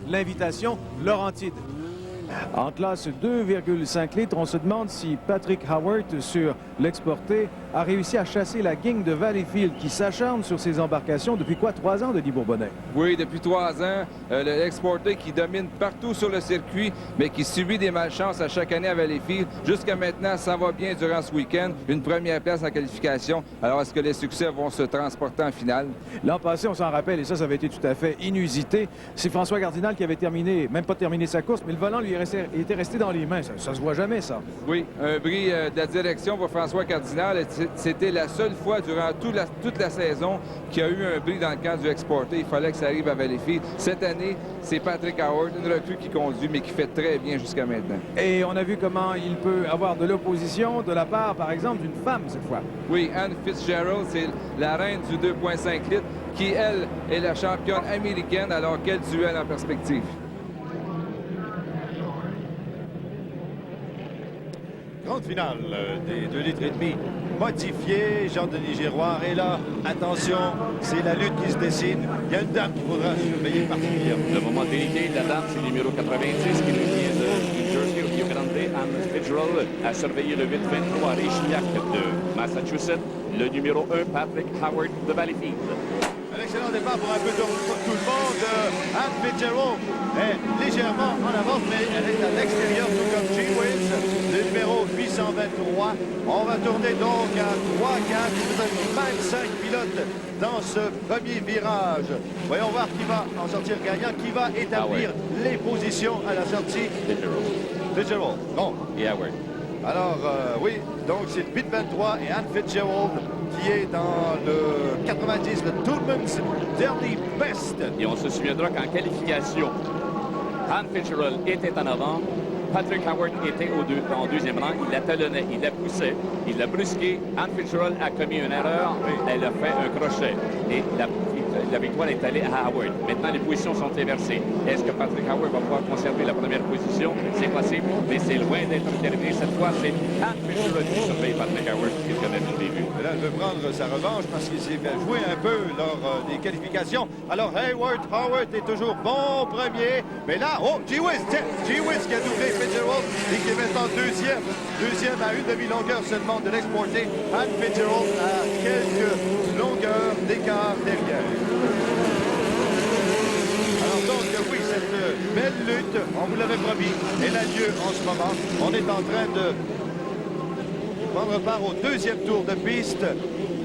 l'invitation Laurentide. En classe 2,5 litres, on se demande si Patrick Howard, sur l'exporté, a réussi à chasser la gang de Valleyfield qui s'acharne sur ses embarcations depuis quoi, 3 ans, Denis Bourbonnais? Oui, depuis 3 ans, l'exporté qui domine partout sur le circuit, mais qui subit des malchances à chaque année à Valleyfield. Jusqu'à maintenant, ça va bien durant ce week-end. Une première place en qualification. Alors, est-ce que les succès vont se transporter en finale? L'an passé, on s'en rappelle, et ça avait été tout à fait inusité. C'est François Cardinal qui avait terminé, même pas terminé sa course, mais le volant lui était resté dans les mains. Ça se voit jamais, ça. Oui, un bris de la direction pour François Cardinal. C'était la seule fois durant toute la saison qu'il y a eu un bris dans le camp du exporté. Il fallait que ça arrive à Valleyfield. Cette année, c'est Patrick Howard, une recrue qui conduit, mais qui fait très bien jusqu'à maintenant. Et on a vu comment il peut avoir de l'opposition de la part, par exemple, d'une femme, cette fois. Oui, Anne Fitzgerald, c'est la reine du 2,5 litres, qui, elle, est la championne américaine. Alors, quel duel en perspective? Grande finale des 2 litres et demi modifié. Jean-Denis Giroir est là. Attention, c'est la lutte qui se dessine. Il y a une dame qu'il faudra surveiller particulièrement. Le moment délicat de la dame, c'est le numéro 90 qui nous vient de New Jersey, Rio Grande, Anne Fitzgerald, à surveiller le 8-23 Richeliac de Massachusetts, le numéro 1 Patrick Howard de Valleyfield. Un excellent départ pour un peu tout le monde. Anne Fitzgerald est légèrement en avance, mais elle est à l'extérieur, tout comme G-Wiz, le numéro 823. On va tourner donc à 3-4, même 5 pilotes dans ce premier virage. Voyons voir qui va en sortir gagnant, qui va établir les positions à la sortie. Fitzgerald. Bon. Et Howard. Alors, oui, donc c'est le 8-23 et Anne Fitzgerald qui est dans le 90, le Tourman's Dernier Best. Et on se souviendra qu'en qualification, Anne Fitzgerald était en avant. Patrick Howard était en deuxième rang. Il la talonnait, il la poussait, il l'a brusqué. Anne Fitzgerald a commis une erreur. Elle a fait un crochet. Et la victoire est allée à Howard. Maintenant, les positions sont inversées. Est-ce que Patrick Howard va pouvoir conserver la première position? C'est possible, mais c'est loin d'être terminé. Cette fois, c'est Anne Fitzgerald qui surveille Patrick Howard, qui connaît le début. Là, elle veut prendre sa revanche parce qu'il s'est fait jouer un peu lors des qualifications. Alors, Howard est toujours bon premier. Mais là, oh, G-Wiz qui a doublé Fitzgerald et qui est maintenant deuxième. Deuxième à une demi-longueur seulement de l'exporté. Anne Fitzgerald à quelques longueurs d'écart derrière. Alors donc, oui, cette belle lutte, on vous l'avait promis, elle a lieu en ce moment. On est en train de prendre part au deuxième tour de piste.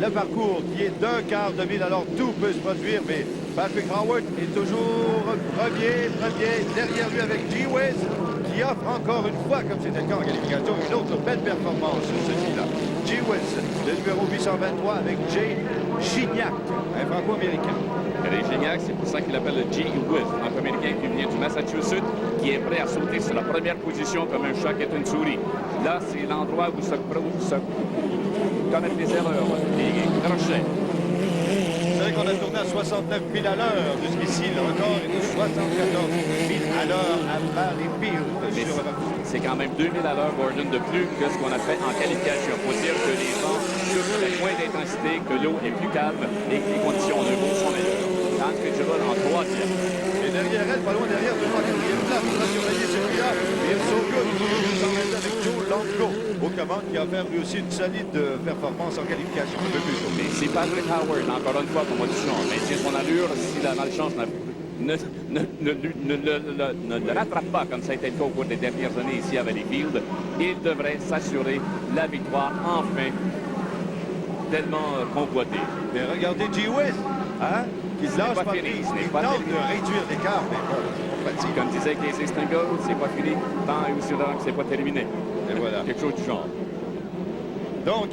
Le parcours qui est d'un quart de mille, alors tout peut se produire, mais Patrick Howard est toujours premier, derrière lui avec G-Wiz, qui offre encore une fois, comme c'était le cas en qualification, une autre belle performance, celui-là. G-Wiz, le numéro 823 avec Jay Gignac, un franco-américain. Ray Gignac, c'est pour ça qu'il appelle le G-Wiz, un franco-américain qui vient du Massachusetts, qui est prêt à sauter sur la première position comme un chat qui est une souris. Là, c'est l'endroit où se commettent les erreurs, les crochets. C'est vrai qu'on a tourné à 69 000 à l'heure jusqu'ici. Le record est de 74 000 à l'heure à Valleyfield. C'est quand même 2000 à l'heure, Gordon, de plus que ce qu'on a fait en qualification. Il faut dire que les vents souffrent moins d'intensité, que l'eau est plus calme et que les conditions de route sont meilleures. Anne Fitzgerald en troisième. Et derrière elle, pas loin derrière, toujours en quatrième place, on va surveiller celui-là. Et So Good, avec Joe Longo aux commandes, qui a fait lui aussi une solide performance en qualification. Un peu plus tôt. Mais c'est Patrick Howard, encore une fois, comme on dit, on maintient son allure. Si la malchance ne le rattrape pas, comme ça a été le cas au cours des dernières années ici à Valleyfield, il devrait s'assurer la victoire, enfin, tellement convoité. Mais regardez G-Wiz, hein? Il lâche pas prise, il tente de réduire l'écart, mais bon, on fatigue. Comme disait Casey Stengel, c'est pas fini, tant et aussi longtemps que c'est pas terminé. Et voilà. Quelque chose du genre. Donc,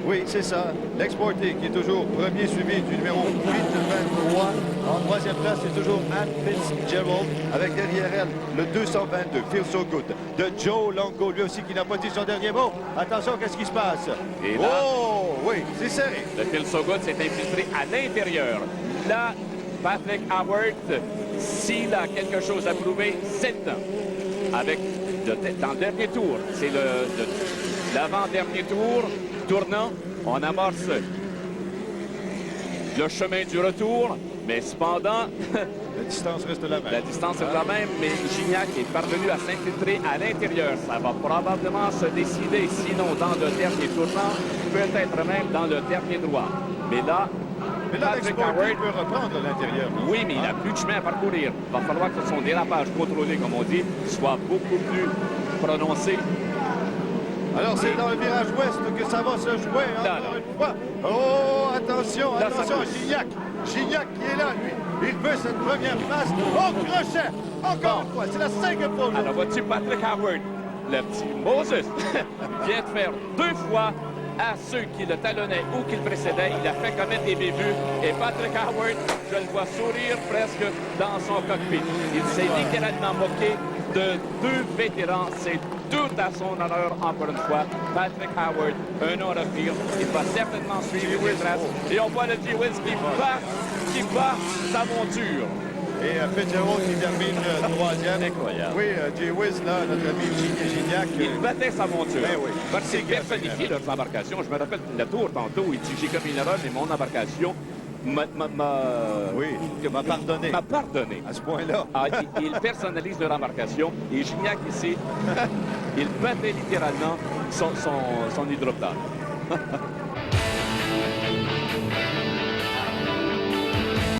oui, c'est ça. L'exporté qui est toujours premier, suivi du numéro 823. En troisième place, c'est toujours Anne Fitzgerald, avec derrière elle le 222, Feel So Good, de Joe Longo, lui aussi qui n'a pas dit son dernier mot. Attention, qu'est-ce qui se passe? Et là, oh, oui, c'est serré. Le Feel So Good s'est infiltré à l'intérieur. Là, Patrick Howard, s'il a quelque chose à prouver, c'est le temps. Avec, dans le dernier tour, c'est l'avant-dernier tour, tournant, on amorce le chemin du retour. Mais cependant, La distance reste la même. la distance est la même, mais Gignac est parvenu à s'infiltrer à l'intérieur. Ça va probablement se décider, sinon dans le dernier tournant, peut-être même dans le dernier droit. Mais là, Mais là, Patrick l'exporté Howard, peut reprendre à l'intérieur. oui, mais il n'a plus de chemin à parcourir. Il va falloir que son dérapage contrôlé, comme on dit, soit beaucoup plus prononcé. Alors, c'est dans le virage ouest que ça va se jouer, encore une fois. Oh, attention, Là, attention ça à pousse. Gignac. Gignac qui est là, lui. Il veut cette première place. Oh, crochet! Encore une fois, c'est la 5e fois. Alors, vois-tu, Patrick Howard, le petit Moses, vient de faire 2 fois à ceux qui le talonnaient ou qui le précédaient. Il a fait commettre des bévues. Et Patrick Howard, je le vois sourire presque dans son cockpit. Il s'est littéralement moqué de 2 vétérans. C'est tout à son honneur, encore une fois. Patrick Howard, un homme de pire. Il va certainement suivre les traces. Et on voit le G-Wiz qui bat sa monture. Et Fitzgerald qui termine 3e. Incroyable. Oui, J-Wiz, là, notre ami Gignac. Il battait sa monture. Ben oui. Parce qu'il personnifiait leurs embarcations. Je me rappelle la tour tantôt, il dit j'ai commis une erreur, mais mon embarcation m'a pardonné. m'a pardonné. À ce point-là. Ah, il personnalise leur embarcation. Et Gignac ici, il battait littéralement son hydroplane.